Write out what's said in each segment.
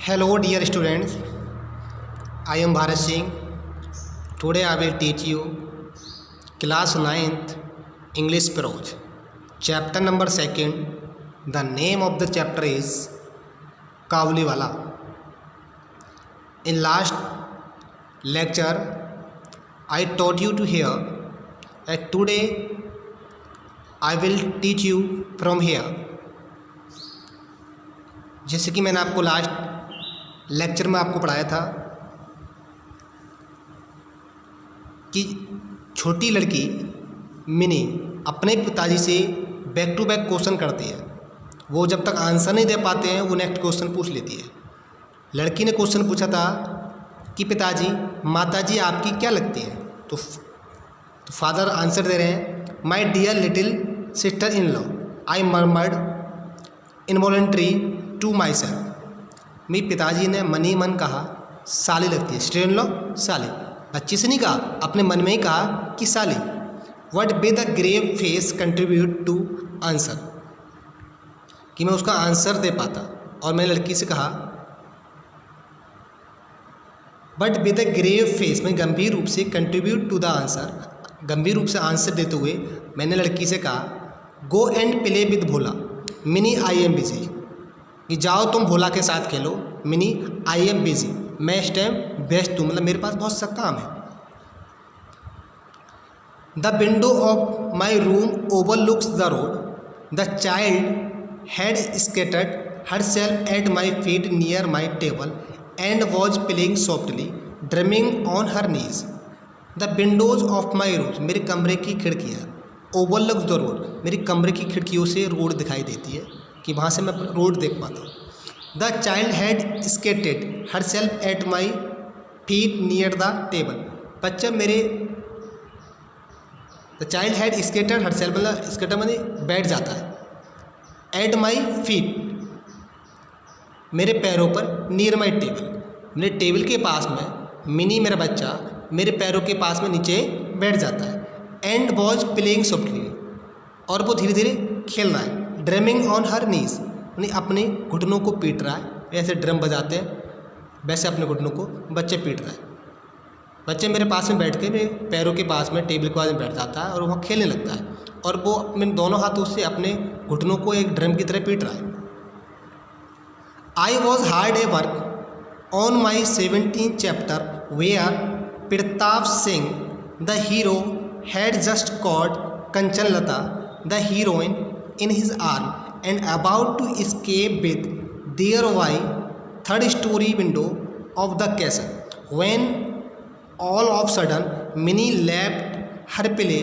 Hello dear students, I am Bharat Singh. Today I will teach you class 9th English prose. Chapter number 2nd. The name of the chapter is Kawliwala. In last lecture I taught you to hear that today I will teach you from here. जैसे कि मैंने आपको last lecture में आपको पढ़ाया था कि छोटी लड़की मिनी अपने पिताजी से बैक टू बैक क्वेश्चन करती है। वो जब तक आंसर नहीं दे पाते हैं वो नेक्स्ट क्वेश्चन पूछ लेती है। लड़की ने क्वेश्चन पूछा था कि पिताजी माताजी आपकी क्या लगती है, तो फादर आंसर दे रहे हैं, my dear little sister in law, I murmured involuntary to myself. मेरे पिताजी ने मन ही मन कहा साली लगती है, सिस्टर इन लॉ साली। बच्चे से नहीं कहा, अपने मन में ही कहा कि साली। What be the grave face contribute to answer, कि मैं उसका आंसर दे पाता। और मैंने लड़की से कहा but be the grave face, मैं गंभीर रूप से कंट्रीब्यूट टू द आंसर, गंभीर रूप से आंसर देते हुए मैंने लड़की से कहा go and play with Bhola mini I am busy, कि जाओ तुम भोला के साथ खेलो मिनी आई एम बिजी, मैं इस टाइम व्यस्त हूँ, मतलब मेरे पास बहुत सा काम है। The window of my room overlooks the road, the child had scattered her self at my feet near my table and was playing softly drumming on her knees. The Windows of my room, मेरे कमरे की खिड़कियाँ, overlooks the road, मेरे कमरे की खिड़कियों से road दिखाई देती है कि वहाँ से मैं रोड देख पाता हूँ। The child had skated her self at my feet near the table, बच्चा मेरे the child had skated her self, मतलब स्केटर मतलब बैठ जाता है, एट माई फीट मेरे पैरों पर, नियर माई टेबल मेरे टेबल के पास में, मिनी मेरा बच्चा मेरे पैरों के पास में नीचे बैठ जाता है। एंड वॉज प्लेइंग सॉफ्टली, और वो धीरे धीरे खेल रहा है। ड्रमिंग ऑन हर नीज, यानी अपने घुटनों को पीट रहा है, ऐसे ड्रम बजाते हैं वैसे अपने घुटनों को बच्चे पीट रहा है। बच्चे मेरे पास में बैठ के मेरे पैरों के पास में टेबल के पास में बैठ जाता है और वह खेलने लगता है, और वो अपने दोनों हाथों से अपने घुटनों को एक ड्रम की तरह पीट रहा है। I was hard a work on my 17th chapter where Pratap Singh the hero had just caught Kanchanlata the heroine in his arm and about to escape with their wife, third story window of the castle when all of sudden Minnie left her play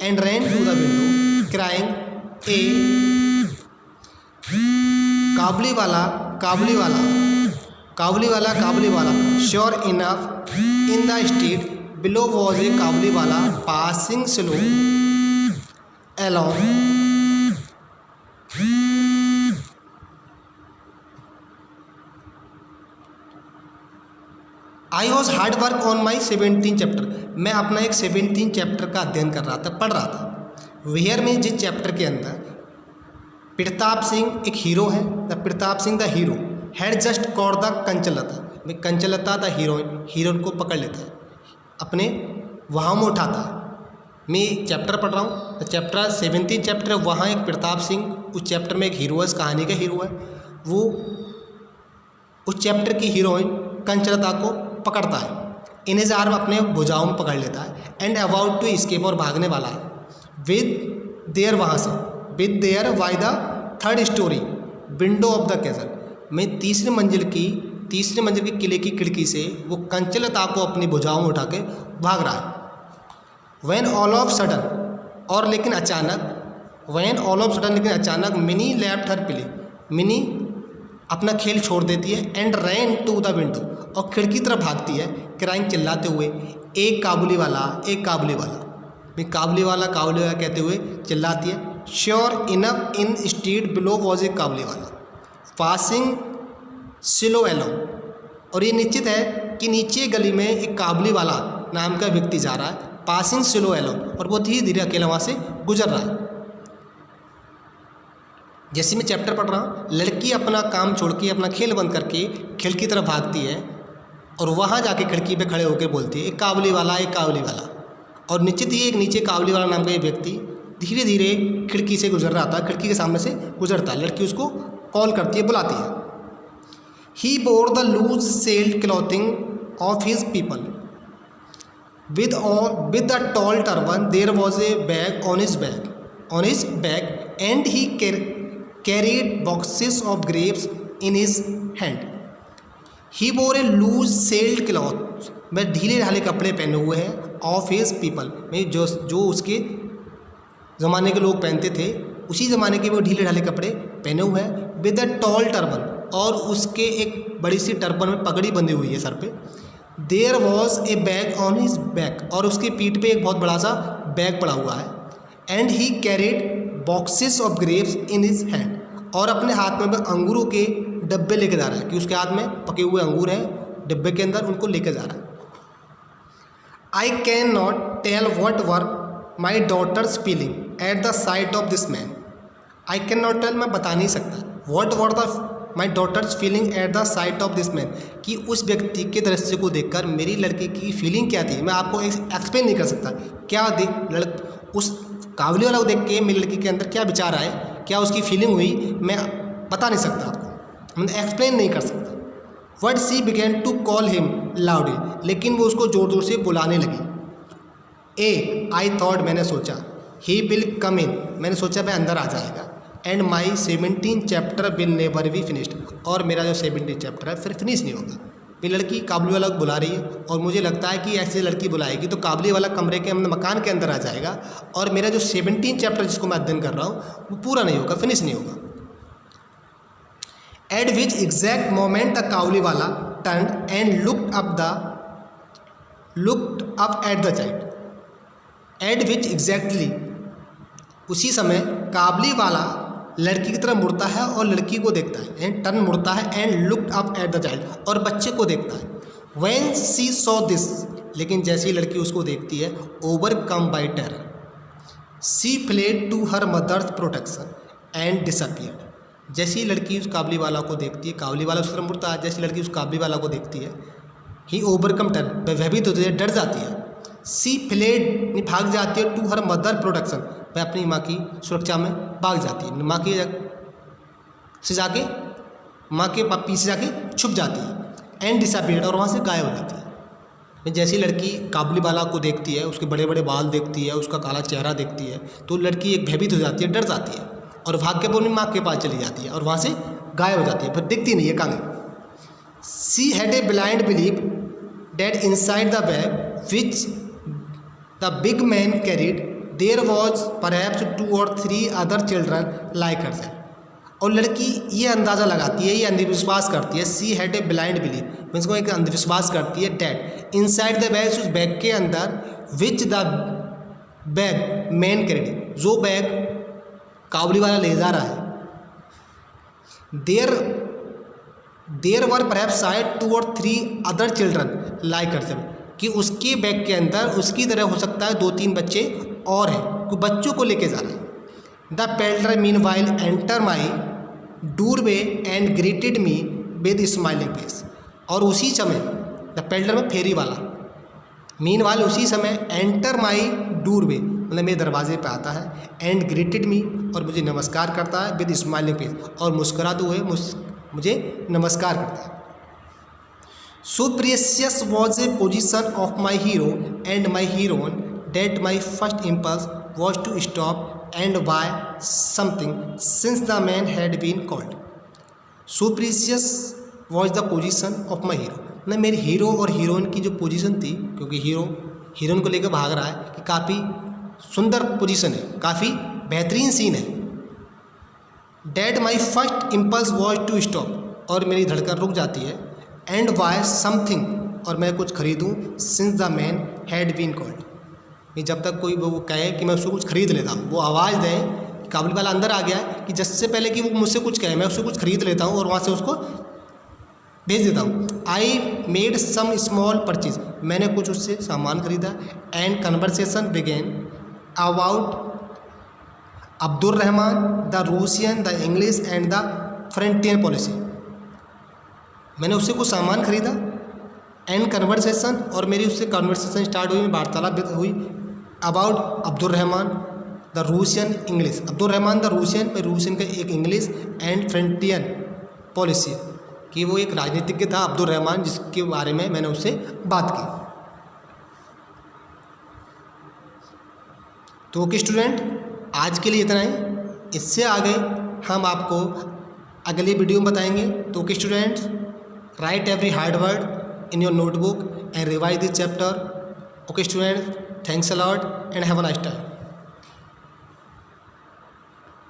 and ran to the window crying a Kabuliwala Kabuliwala Kabuliwala Kabuliwala. Sure enough, in the street below was a Kabuliwala passing slow along. I was hard work on my 17th chapter, मैं अपना एक 17th chapter का अध्ययन कर रहा था, पढ़ रहा था। वेयर में जिस चैप्टर के अंदर प्रताप सिंह एक हीरो है, the Pratap Singh the hero had just caught the Kanchalata, मैं कंचलता द हीरोइन को पकड़ लेता है, अपने वहाँ में उठाता है। मैं चैप्टर पढ़ रहा हूँ, तो चैप्टर 17th चैप्टर, वहाँ एक प्रताप सिंह उस चैप्टर में एक हीरो है, इस कहानी का हीरो है, वो उस चैप्टर की हीरोइन कंचलता को पकड़ता है, इन हिज आर्म अपने भुजाओं में पकड़ लेता है, एंड अबाउट टू स्केप और भागने वाला है, विद देयर वहाँ से, with their by the third story window of the castle, मैं तीसरी मंजिल के किले की खिड़की से वो कंचलता को अपनी भुजाओं में उठा के भाग रहा है। वैन ऑल ऑफ सडन, और लेकिन अचानक, वैन ऑल ऑफ सडन लेकिन अचानक, Mini left her play, Mini अपना खेल छोड़ देती है, and ran to the window, और खिड़की तरफ भागती है, क्राइंग चिल्लाते हुए एक काबुलीवाला एक काबुलीवाला, मैं काबुलीवाला काबुलीवाला कहते हुए चिल्लाती है। Sure enough in street below was a Kabuliwala passing slow along, और ये निश्चित है कि नीचे गली में एक काबुलीवाला नाम का व्यक्ति जा रहा है, पासिंग स्लो एलोंग, और वो धीरे धीरे अकेला वहाँ से गुजर रहा है। जैसे मैं चैप्टर पढ़ रहा हूँ, लड़की अपना काम छोड़ के अपना खेल बंद करके खिड़की की तरफ भागती है और वहाँ जाके खिड़की पे खड़े होकर बोलती है, एक काबुली वाला, एक काबुली वाला। और निश्चित ही एक नीचे काबुली वाला नाम का ये व्यक्ति धीरे धीरे खिड़की से गुजर रहा था, खिड़की के सामने से गुजरता। लड़की उसको कॉल करती है, बुलाती है। He bore the loose soiled clothing of his people with a tall turban. There was a bag on his back, and he carried boxes of grapes in his hand. He bore a loose sailed cloth. वह ढीले ढाले कपड़े पहने हुए हैं, of his people, में जो उसके ज़माने के लोग पहनते थे, उसी ज़माने के वो ढीले ढाले कपड़े पहने हुए हैं। with a tall turban, और उसके एक बड़ी सी टर्बन में पगड़ी बंधी हुई है सर पे। There was a bag on his back, और उसकी पीठ पे एक बहुत बड़ा सा बैग पड़ा हुआ है। And he carried boxes of grapes in his hand, और अपने हाथ में वह अंगूरों के डब्बे लेके जा रहा है, कि उसके हाथ में पके हुए अंगूर हैं डब्बे के अंदर, उनको लेके जा रहा है। I can not tell what were my daughter's feeling at the sight of this man. I can not tell, मैं बता नहीं सकता, what were the my daughter's feeling at the sight of this man, कि उस व्यक्ति के दृश्य को देखकर मेरी लड़की की फीलिंग क्या थी। मैं आपको एक्सप्लेन नहीं कर सकता क्या उस काबुली वाला को देख के मेरी लड़की के अंदर क्या विचार आए, क्या उसकी फीलिंग हुई, मैं बता नहीं सकता आपको, मैं एक्सप्लेन नहीं कर सकता। What she began to call him loudly, लेकिन वो उसको ज़ोर ज़ोर से बुलाने लगी। आई थॉट, मैंने सोचा, ही विल कम इन, मैंने सोचा वह अंदर आ जाएगा। And my 17 chapter will never be finished, और मेरा जो 17 चैप्टर है फिर फिनिश नहीं होगा। ये लड़की काबुली वाला बुला रही है, और मुझे लगता है कि ऐसे लड़की बुलाएगी तो काबुली वाला कमरे के अंदर, मकान के अंदर आ जाएगा, और मेरा जो 17 चैप्टर जिसको मैं अध्ययन कर रहा हूँ वो पूरा नहीं होगा, फिनिश नहीं होगा। At which exact moment the Kabuliwala turn and looked up at the child. At which exactly, उसी समय काबुली वाला लड़की की तरफ मुड़ता है और लड़की को देखता है, एंड टर्न मुड़ता है, and looked up at the child, और बच्चे को देखता है। व्हेन शी सॉ दिस, लेकिन जैसे ही लड़की उसको देखती है, overcome by terror, she fled to her mother's protection and disappeared. जैसे ही लड़की उस काबुली वाला को देखती है, काबुली वाला उस तरफ मुड़ता है, जैसे लड़की उस काबुली वाला को देखती है, ही ओवरकम टेरर, वह भयभीत होती है, डर जाती है। सी फ्लेड, भाग जाती है, टू हर मदर प्रोटेक्शन, वह अपनी माँ की सुरक्षा में भाग जाती है, माँ की से जाके माँ के पीछे जाके छुप जाती है। एंड डिसअपीयर्ड, और वहाँ से गायब हो जाती है। जैसी लड़की काबुली वाला को देखती है, उसके बड़े बड़े बाल देखती है, उसका काला चेहरा देखती है, तो लड़की एक भयभीत हो जाती है, डर जाती है, और भाग के अपनी माँ के पास चली जाती है, और वहाँ से गायब हो जाती है, फिर दिखती नहीं है कहाँ। She had a blind believe that inside the bag which the big man carried there was perhaps 2 or 3 other children like herself. और लड़की ये अंदाज़ा लगाती है, ये अंधविश्वास करती है, सी had a blind believe, means को एक अंधविश्वास करती है, डैट इनसाइड द बैग, उस बैग के अंदर, which the bag man carried, जो बैग काबुली वाला ले जा रहा है, देयर वर परहैप्स शायद 2 or 3 other children like herself, कि उसके बैग के अंदर उसकी तरह हो सकता है 2-3 बच्चे और हैं, कुछ बच्चों को लेके जा रहे हैं। The peddler meanwhile enter my doorway and greeted me with smiling face, और उसी समय द पेल्डर में फेरी वाला, मीन वाइल उसी समय एंटर माई डोरवे, मतलब मेरे दरवाजे पे आता है, एंड ग्रीटेड मी, और मुझे नमस्कार करता है, विद स्माइलिंग फेस, और मुस्कुराते हुए मुझे नमस्कार करता है। So precious was a position of my hero and my heroine that my first impulse was to stop and buy something since the man had been called. So precious was the position of my hero. ना मेरे hero और heroine की जो position थी, क्योंकि hero heroine को लेकर भाग रहा है, कि काफ़ी सुंदर पोजीशन है, काफ़ी बेहतरीन सीन है। That my first impulse was to stop, और मेरी धड़कन रुक जाती है, एंड बाय समथिंग, और मैं कुछ खरीदूँ, since the man had been called, जब तक कोई वो कहे कि मैं उसको कुछ खरीद लेता हूँ, वो आवाज़ दे, काबुली वाला अंदर आ गया है कि जिससे पहले कि वो मुझसे कुछ कहे, मैं उससे कुछ खरीद लेता हूँ और वहाँ से उसको भेज देता हूँ। I made some small purchase, मैंने कुछ उससे सामान खरीदा। And conversation began Abdul Rahman, the Russian, the English and the frontier policy. मैंने उससे कुछ सामान खरीदा एंड कन्वर्सेशन, और मेरी उससे कन्वर्सेशन स्टार्ट हुई, वार्तालाप हुई about Abdul Rahman the Russian English, Abdul Rahman the Russian, Russian का एक इंग्लिश एंड फ्रंटियर पॉलिसी, कि वो एक राजनीतिज्ञ था अब्दुल रहमान, जिसके बारे में मैंने उससे बात की। तो ओके स्टूडेंट, आज के लिए इतना ही। इससे आगे हम आपको अगली वीडियो में बताएंगे। तो okay students, right every hard word in your notebook and revise this chapter. Okay students, thanks a lot and have a nice time.